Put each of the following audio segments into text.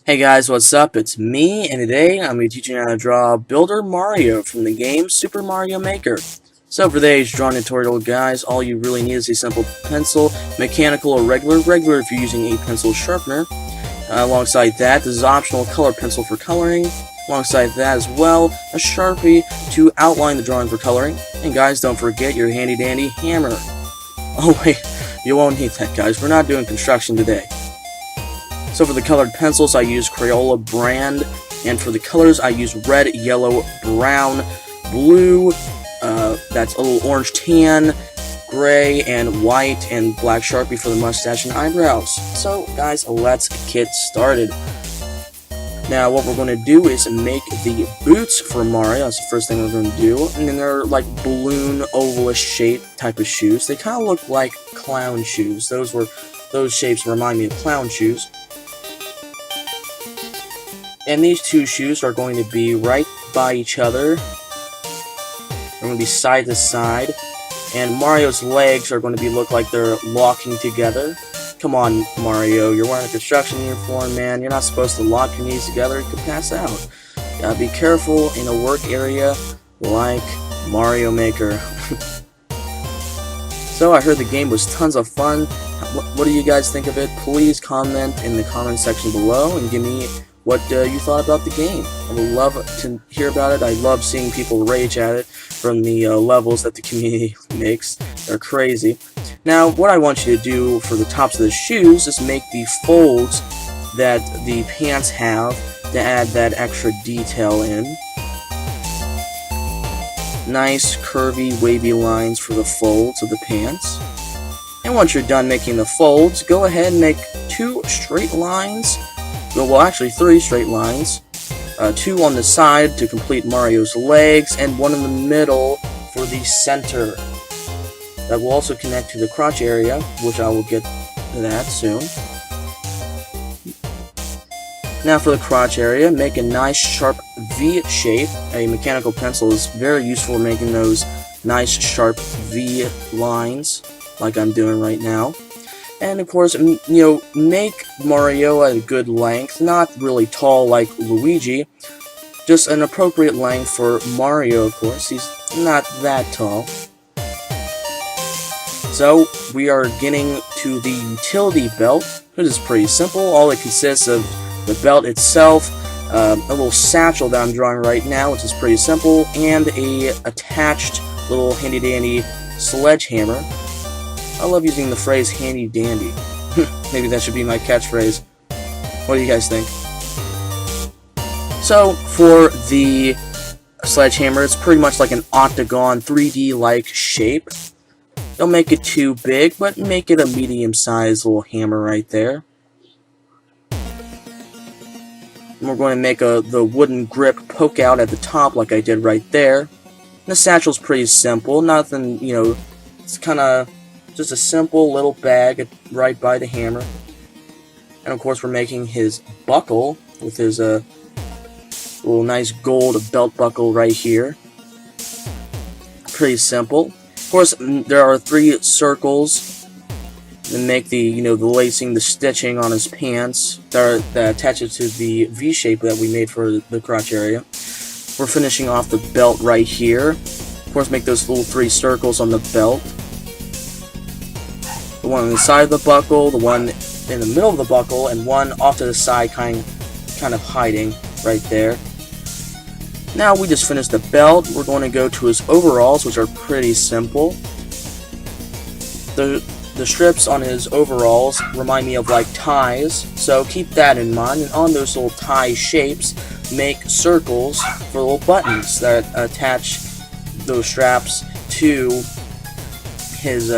Hey guys, what's up? It's me, and today I'm going to be teaching you how to draw Builder Mario from the game Super Mario Maker. So for today's drawing tutorial, guys, all you really need is a simple pencil, mechanical or regular if you're using a pencil sharpener. Alongside that, this is optional color pencil for coloring. Alongside that as well, a Sharpie to outline the drawing for coloring. And guys, don't forget your handy dandy hammer. Oh wait, you won't need that, guys. We're not doing construction today. So for the colored pencils, I use Crayola brand, and for the colors, I use red, yellow, brown, blue, that's a little orange tan, gray, and white, and black Sharpie for the mustache and eyebrows. So guys, let's get started. Now what we're going to do is make the boots for Mario. That's the first thing we're going to do. And then they're like balloon, ovalish shape type of shoes. They kind of look like clown shoes. Those shapes remind me of clown shoes. And these two shoes are going to be right by each other. They're going to be side to side. And Mario's legs are going to look like they're locking together. Come on, Mario, you're wearing a construction uniform, man. You're not supposed to lock your knees together. You could pass out. Gotta be careful in a work area like Mario Maker. So I heard the game was tons of fun. What do you guys think of it? Please comment in the comment section below and give me what you thought about the game. I would love to hear about it. I love seeing people rage at it from the levels that the community makes. They're crazy. Now, what I want you to do for the tops of the shoes is make the folds that the pants have to add that extra detail in. Nice, curvy, wavy lines for the folds of the pants. And once you're done making the folds, go ahead and make two straight lines. Well, actually 3 straight lines, 2 on the side to complete Mario's legs, and 1 in the middle for the center. That will also connect to the crotch area, which I will get to that soon. Now for the crotch area, make a nice sharp V shape. A mechanical pencil is very useful for making those nice sharp V lines, like I'm doing right now. And of course, make Mario at a good length, not really tall like Luigi, just an appropriate length for Mario, of course. He's not that tall. So, we are getting to the utility belt, which is pretty simple. All it consists of the belt itself, a little satchel that I'm drawing right now, which is pretty simple, and a attached little handy-dandy sledgehammer. I love using the phrase handy dandy. Maybe that should be my catchphrase. What do you guys think? So, for the sledgehammer, it's pretty much like an octagon 3D-like shape. Don't make it too big, but make it a medium-sized little hammer right there. And we're going to make the wooden grip poke out at the top like I did right there. And the satchel's pretty simple. Nothing, it's kind of just a simple little bag right by the hammer. And of course we're making his buckle with his little nice gold belt buckle right here. Pretty simple. Of course there are 3 circles that make the the lacing, the stitching on his pants that attach it to the V shape that we made for the crotch area. We're finishing off the belt right here. Of course make those little 3 circles on the belt. The one on the side of the buckle, the one in the middle of the buckle, and one off to the side, kind of hiding right there. Now we just finished the belt. We're going to go to his overalls, which are pretty simple. The strips on his overalls remind me of like ties, so keep that in mind. And on those little tie shapes, make circles for little buttons that attach those straps to his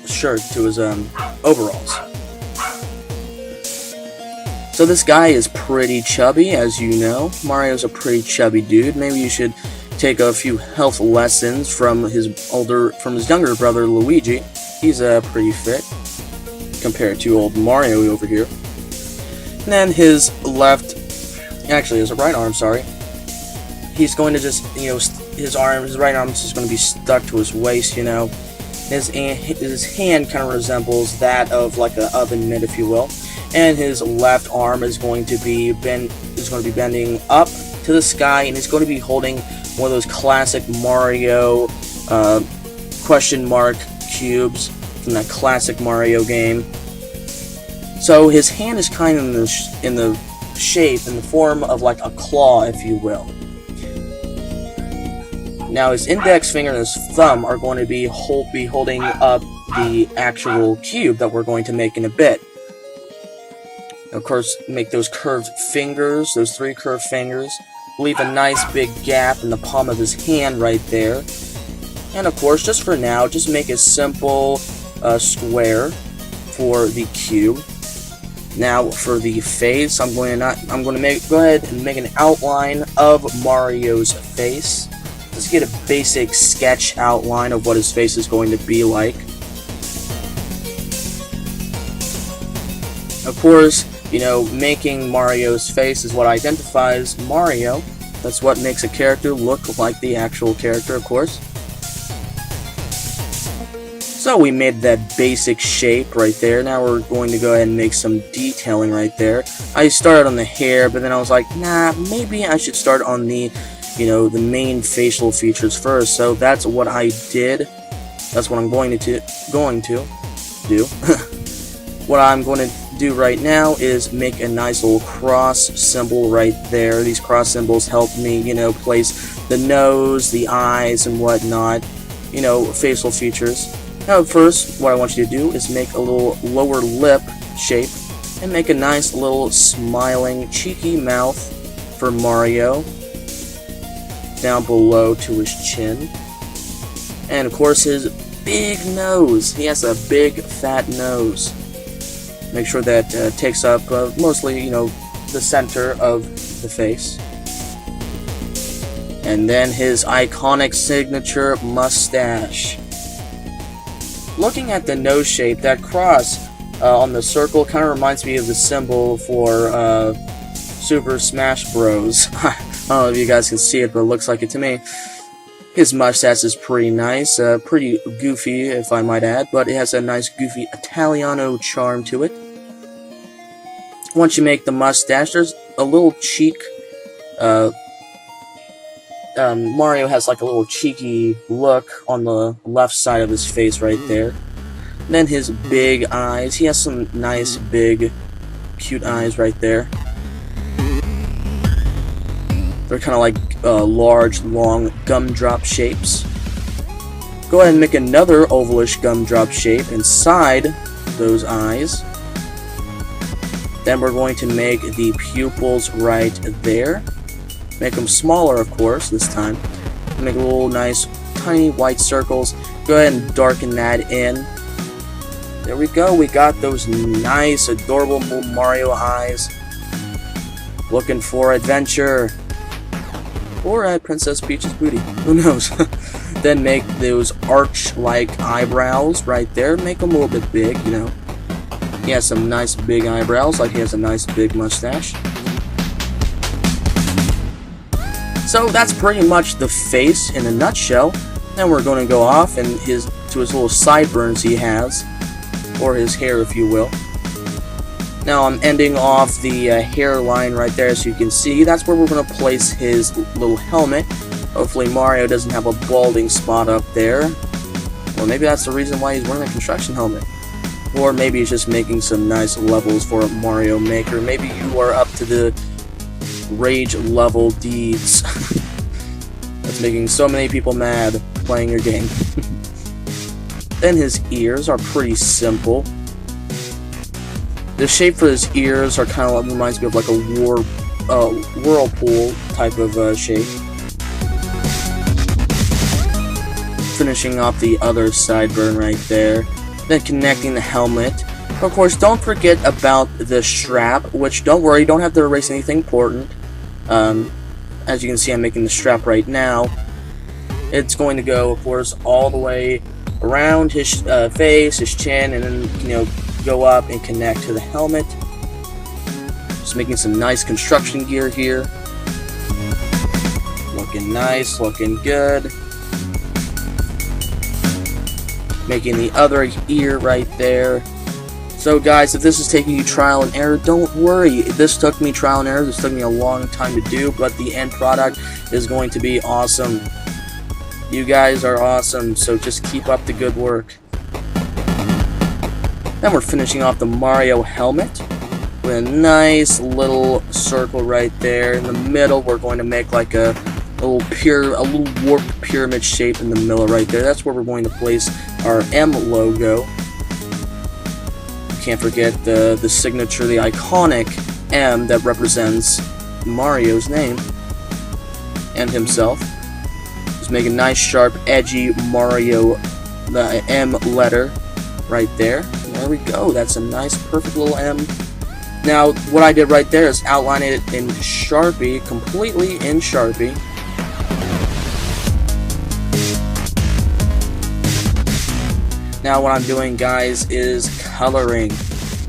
shirt, to his overalls. So this guy is pretty chubby, as you know. Mario's a pretty chubby dude. Maybe you should take a few health lessons from his younger brother Luigi. He's pretty fit compared to old Mario over here. And then his his right arm, sorry. He's going to just, his right arm is just going to be stuck to his waist, His hand kind of resembles that of like an oven mitt, if you will. and his left arm is going to be bending up to the sky, and he's going to be holding one of those classic Mario question mark cubes from that classic Mario game. So his hand is kind of in the form of like a claw, if you will. Now his index finger and his thumb are going to be holding up the actual cube that we're going to make in a bit. Of course, make those curved fingers, those 3 curved fingers. Leave a nice big gap in the palm of his hand right there. And of course, just for now, just make a simple square for the cube. Now for the face, I'm going to go ahead and make an outline of Mario's face. Let's get a basic sketch outline of what his face is going to be like. Of course, you know, making Mario's face is what identifies Mario. That's what makes a character look like the actual character, of course. So we made that basic shape right there. Now we're going to go ahead and make some detailing right there. I started on the hair, but then I was like, nah, maybe I should start on the, you know, the main facial features first. So that's what I did. That's what I'm going to do. What I'm going to do right now is make a nice little cross symbol right there. These cross symbols help me, you know, place the nose, the eyes, and whatnot, you know, facial features. Now first, what I want you to do is make a little lower lip shape and make a nice little smiling, cheeky mouth for Mario down below to his chin. And of course his big nose. He has a big fat nose. Make sure that takes up mostly, you know, the center of the face. And then his iconic signature mustache. Looking at the nose shape, that cross on the circle kind of reminds me of the symbol for Super Smash Bros. I don't know if you guys can see it, but it looks like it to me. His mustache is pretty nice, pretty goofy if I might add, but it has a nice goofy Italiano charm to it. Once you make the mustache, there's a little cheek. Mario has like a little cheeky look on the left side of his face right there. And then his big eyes. He has some nice big cute eyes right there. They're kind of like large, long gumdrop shapes. Go ahead and make another ovalish gumdrop shape inside those eyes. Then we're going to make the pupils right there. Make them smaller, of course, this time. Make little nice, tiny white circles. Go ahead and darken that in. There we go. We got those nice, adorable Mario eyes. Looking for adventure. Or at Princess Peach's booty. Who knows? Then make those arch-like eyebrows right there. Make them a little bit big, you know. He has some nice big eyebrows, like he has a nice big mustache. So that's pretty much the face in a nutshell. Then we're going to go off and to his little sideburns he has, or his hair, if you will. Now I'm ending off the hairline right there, so you can see. That's where we're going to place his little helmet. Hopefully Mario doesn't have a balding spot up there. Or maybe that's the reason why he's wearing a construction helmet. Or maybe he's just making some nice levels for Mario Maker. Maybe you are up to the rage level deeds. That's making so many people mad playing your game. Then his ears are pretty simple. The shape for his ears are kind of reminds me of like a whirlpool type of shape. Finishing off the other sideburn right there. Then connecting the helmet. Of course, don't forget about the strap, which, don't worry, you don't have to erase anything important. As you can see, I'm making the strap right now. It's going to go, of course, all the way around his face, his chin, and then, you know, go up and connect to the helmet. Just making some nice construction gear here. Looking nice, looking good. Making the other ear right there. So guys, if this is taking you trial and error, don't worry. This took me trial and error. This took me a long time to do, but the end product is going to be awesome. You guys are awesome, so just keep up the good work. Then we're finishing off the Mario helmet with a nice little circle right there. In the middle, we're going to make like a little warped pyramid shape in the middle right there. That's where we're going to place our M logo. Can't forget the signature, the iconic M that represents Mario's name and himself. Just make a nice, sharp, edgy Mario, the M letter right there. And there we go. That's a nice, perfect little M. Now, what I did right there is outline it in Sharpie, completely in Sharpie. Now what I'm doing, guys, is coloring.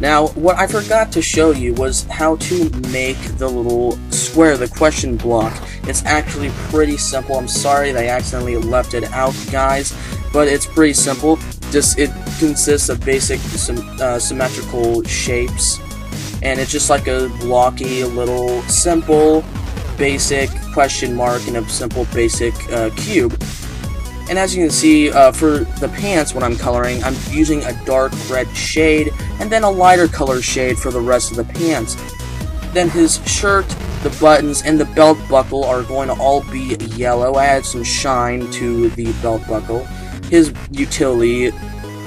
Now, what I forgot to show you was how to make the little square, the question block. It's actually pretty simple. I'm sorry that I accidentally left it out, guys, but it's pretty simple. It consists of basic symmetrical shapes, and it's just like a blocky little simple basic question mark and a simple basic cube. And as you can see, for the pants, when I'm coloring, I'm using a dark red shade and then a lighter color shade for the rest of the pants. Then his shirt, the buttons, and the belt buckle are going to all be yellow. I add some shine to the belt buckle. His utility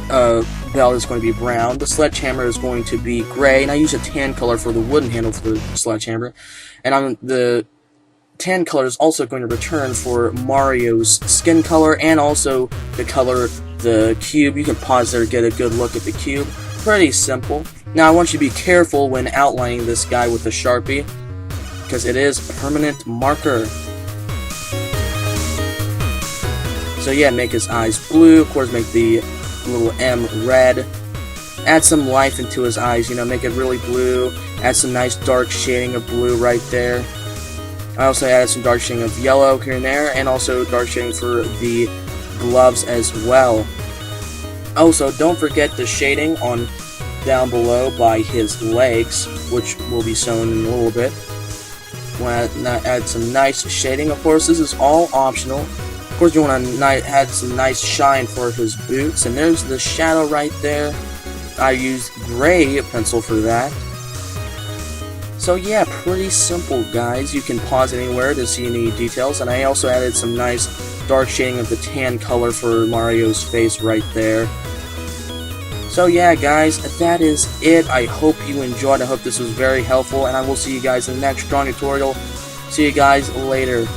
belt is going to be brown. The sledgehammer is going to be gray, and I use a tan color for the wooden handle for the sledgehammer. And the tan color is also going to return for Mario's skin color and also the color the cube. You can pause there to get a good look at the cube. Pretty simple. Now I want you to be careful when outlining this guy with the Sharpie, because it is permanent marker. So yeah, make his eyes blue. Of course, make the little M red. Add some life into his eyes, make it really blue. Add some nice dark shading of blue right there. I also added some dark shading of yellow here and there, and also dark shading for the gloves as well. Also, don't forget the shading on down below by his legs, which will be shown in a little bit. Want to add some nice shading. Of course, this is all optional. Of course, you want to add some nice shine for his boots, and there's the shadow right there. I used gray pencil for that. So yeah, pretty simple, guys. You can pause anywhere to see any details, and I also added some nice dark shading of the tan color for Mario's face right there. So yeah, guys, that is it. I hope you enjoyed. I hope this was very helpful, and I will see you guys in the next drawing tutorial. See you guys later.